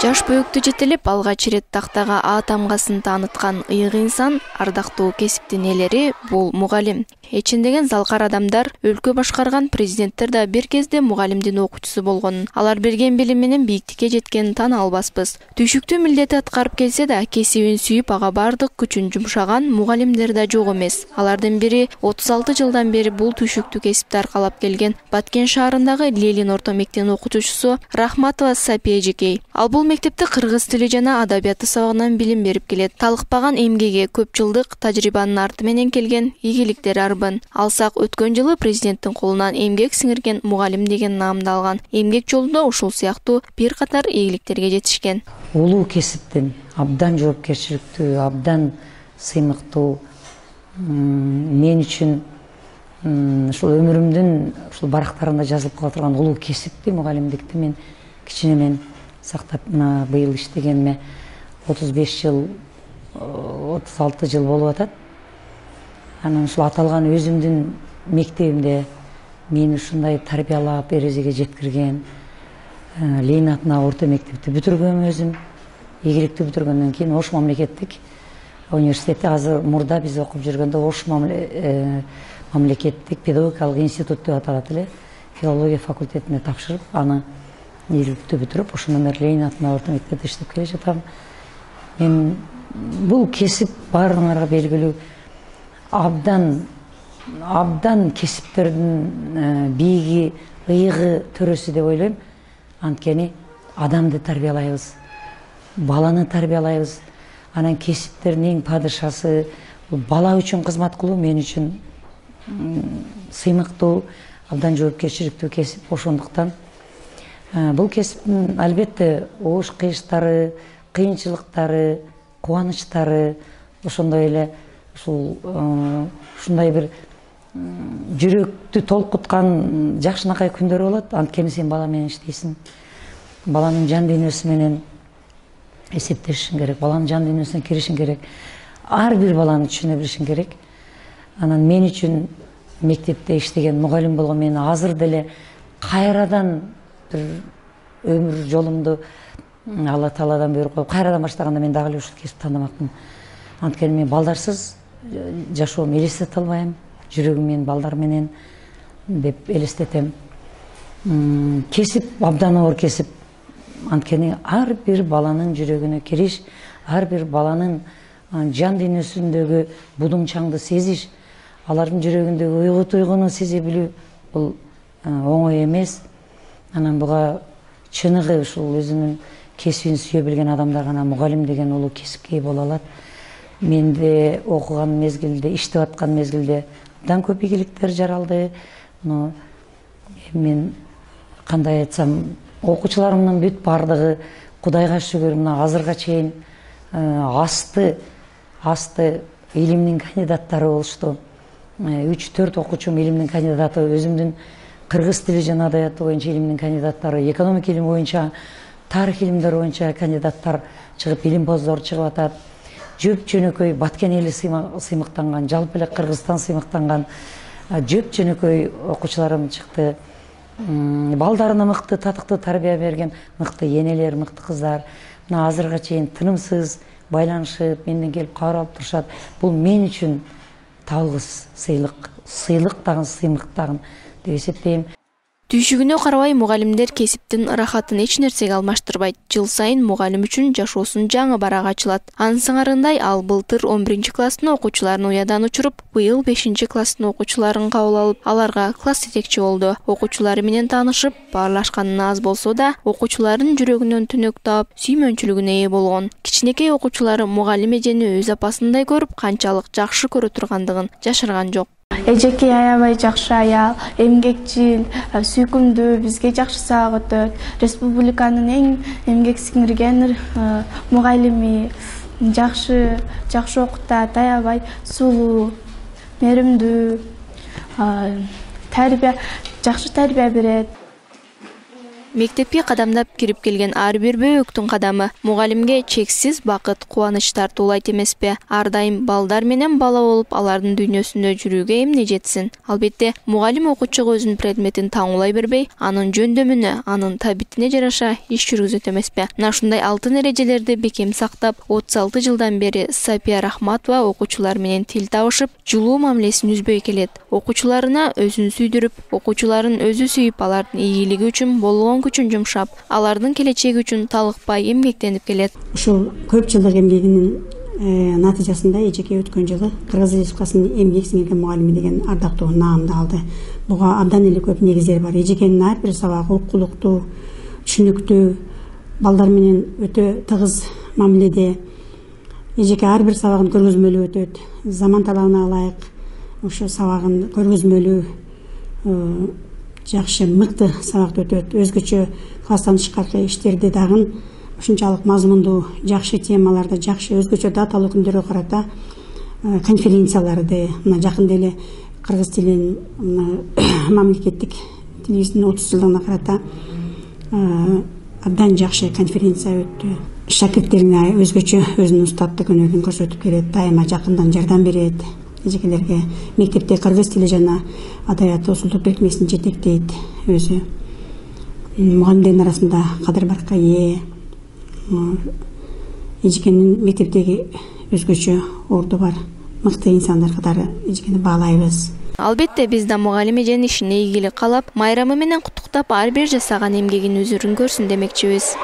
Жаш бөйөктү жетелеп алгач ирет тактага А тамгасын тааныткан ыйык инсан, ардактуу кесиптин ээлери бул мугалим. Эчиндеген залкар адамдар өлкө башкарган президенттер да бир кезде мугалимдин окуучусу болгонун, алар берген билим менен бийиктикке жеткенин таана албаспыз. Түйшүктүү милдети аткарып келсе да, кесибин сүйүп ага бардык күчүн жумшаган мугалимдер да жок эмес. Алардын бири 36 жылдан бери бул түйшүктүү кесипти аркалап келген Баткен шаарындагы Ленин орто мектебинин окуучусу Рахматова Сапия эжекей. Ал бул мектепте кыргыз тили жана адабияты сабагынан билим берип келет. Талыкпаган эмгеги көп жылдык тажрыйбанын арты менен келген ийгиликтери арбын. Алсак өткөн жылы президенттин колунан эмгек сиңирген мугалим деген наамды алган. Эмгек жолунда ушул сыяктуу бир катар ийгиликтерге жетишкен. Улуу кесиптин абдан жоопкерчиликтүү, абдан сыймыктуу, мен үчүн ушул өмүрүмдүн ушул барактарында жазылып кала турган улуу кесипти, мугалимдикти мен кичинемен сактап, мына быйыл иштегениме 35 жыл, 36 жыл болуп атат. Анан ушул аталган өзүмдүн мектебимде мени ушундай тарбиялап, эрежеге жеткирген, Ленин атындагы орто мектепти бүтүргөм өзүм. Ийгиликтүү бүтүргөндөн кийин Ош мамлекеттик университетте, азыр мурда биз окуп жүргөндө Ош мамлекеттик педагогикалык институт деп аталат эле. Филология факультетине тапшырып, аны ийгиликтүү бүтүрүп, ошондон бери Ленин атындагы орто мектепте иштеп келе жатам. Мен бул кесип баарыңарга белгилүү, абдан кесиптердин бийиги, ыйыгы, төрөсү деп ойлойм. Анткени адамды тарбиялайбыз, баланы тарбиялайбыз. Анан кесиптердин эң падышасы бала үчүн кызмат кылуу мен үчүн сыймыктуу, абдан жоопкерчиликтүү кесип. Ошондуктан бул кесиптин албетте оош кыйыштары, кыйынчылыктары, кубанычтары, ошондой эле ушундай бир жүрөктү толкуткан жакшынакай күндөр болот. Анткени сен бала менен иштейсиң. Баланын жан дүйнөсү менен эсептешишиң керек, баланын жан дүйнөсүнө киришиң керек. Ар бир баланы түшүнө билишиң керек. Анан мен үчүн мектепте иштеген мугалим болгон мен азыр деле кайрадан бир өмүр жолумду Алла Тааладан буйрук коюп кайрадан баштаганда мен дагы эле ушул кесипти тандамакмын. Анткени мен балдарсыз жашоомду элестете албайм. Жүрөгүм менин балдар менен деп элестетем. Кесип абдан оор кесип. Анткени ар бир баланын жүрөгүнө кириш, ар бир баланын жан дүйнөсүндөгү будуңчаңды сезиш, алардын жүрөгүндөгү уйгу туйгуну сезе билүү бул оңой эмес. Анан буга чыныгы ушул өзүнүн кесибин сүйө билген адамдар гана мугалим деген улуу кесипке ээ боло алат. Менде окуган мезгилде, иштеп аткан мезгилде абдан көп ийгиликтер жаралды. Мен кандай айтсам, окуучуларымдын бүт бардыгы Кудайга шүгүр мына азырга чейин асты илимдин кандидаттары болушту. 3-4 окуучум илимдин кандидаты, өзүмдүн кыргыз тили жана адабияты боюнча илимдин кандидаттары, экономика илими боюнча, тарых илимдери боюнча кандидаттар чыгып, илимпоздор чыгып атат. Жөп жөнөкөй Баткен эли сыймыктанган, жалпы эле Кыргызстан сыймыктанган жөп жөнөкөй окуучуларым чыкты. Балдарына мыкты, татыктуу тарбия берген мыкты энелер, мыкты кыздар. Мына азырга чейин тынымсыз байланышып, менден келип кабар алып турушат. Бул мен үчүн табылгыс сыйлык дагы, сыймык дагы деп эсептейм. Түйшүгүнө карабай мугалимдер кесиптин ырахатын эч нерсеге алмаштырбайт. Жыл сайын мугалим үчүн жашоосунун жаңы барагы ачылат. Анын сыңарындай ал былтыр 11 класстын окуучуларын уядан учуруп, быйыл 5 класстын окуучуларын кабыл алып, аларга класс жетекчи болду. Окуучулары менен таанышып, баарлашканы аз болсо да, окуучулардын жүрөгүнөн түнөк таап, сүймөнчүлүгүнө ээ болгон. Кичинекей окуучулары мугалим эжени өз апасындай көрүп, канчалык жакшы көрө тургандыгын жашырган жок. Эжеке аябай жакшы аял, эмгекчил, сүйкүмдүү, бизге жакшы сабак өтөт. Республиканын эң эмгек сиңирген мугалими, жакшы окутат, аябай сулуу, меримдүү, жакшы тарбия берет. Мектепке кадамдап кирип келген ар бир бөбөктүн кадамы мугалимге чексиз бакыт, кубаныч тартуулайт эмеспи? Ар дайым балдар менен бала болуп, алардын дүйнөсүндө жүрүүгө эмне жетсин? Албетте, мугалим окуучуга өзүнүн предметин таңуулай бербей, анын жөндөмүнө, анын табитине жараша иш жүргүзөт эмеспи? Мына ушундай алтын эрежелерди бекем сактап, 36 жылдан бери Сапия Рахматова окуучулар менен тил табышып, жылуу мамилесин үзбөй келет. Окуучуларына өзүн сүйдүрүп, окуучуларын өзү сүйүп, алардын ийгилиги үчүн болгон күчүн жумшап, алардын келечеги үчүн талыкпай эмгектенип келет. Ушул көп жылдык эмгегинин натыйжасында эжеке өткөн жылы Кыргыз Республикасынын эмгек сиңирген мугалими деген ардактуу наамды алды. Буга абдан эле көп негиздер бар. Эжекенин ар бир сабагы укулуктуу, түшүнүктүү, балдар менен өтө тыгыз мамиледе. Эжеке ар бир сабагын көргөзмөлүү өтөт. Заман талабына ылайык ошо сабагын көргөзмөлүү, жакшы, мыкты сабакты өтөт. Өзгөчө класстан тышкаркы иштерди дагы ушунчалык мазмундуу, жакшы темаларды, жакшы өзгөчө даталуу күндөргө карата конференцияларды, мына жакында эле кыргыз тилин мамлекеттик тилибиздин 30 жылдыгына карата абдан жакшы конференция өттү. Шакирттерине өзгөчө өзүнүн устаттык өнөрүн көрсөтүп келет, дайыма жакындан жардам берет. Эжекелерге мектепте кыргыз тили жана адабияты усулдук беркмесин жетектейт өзү. Мугалимдердин арасында кадыр-баркка ээ. Эжекенин мектептеги өзгөчө орду бар. Мыкты инсандар катары эжекени баалайбыз. Албетте, биз да мугалим эженин ишине ийгилик каалап, майрамы менен куттуктап, ар бир жасаган эмгегин өзүрүн көрсүн демекчибиз.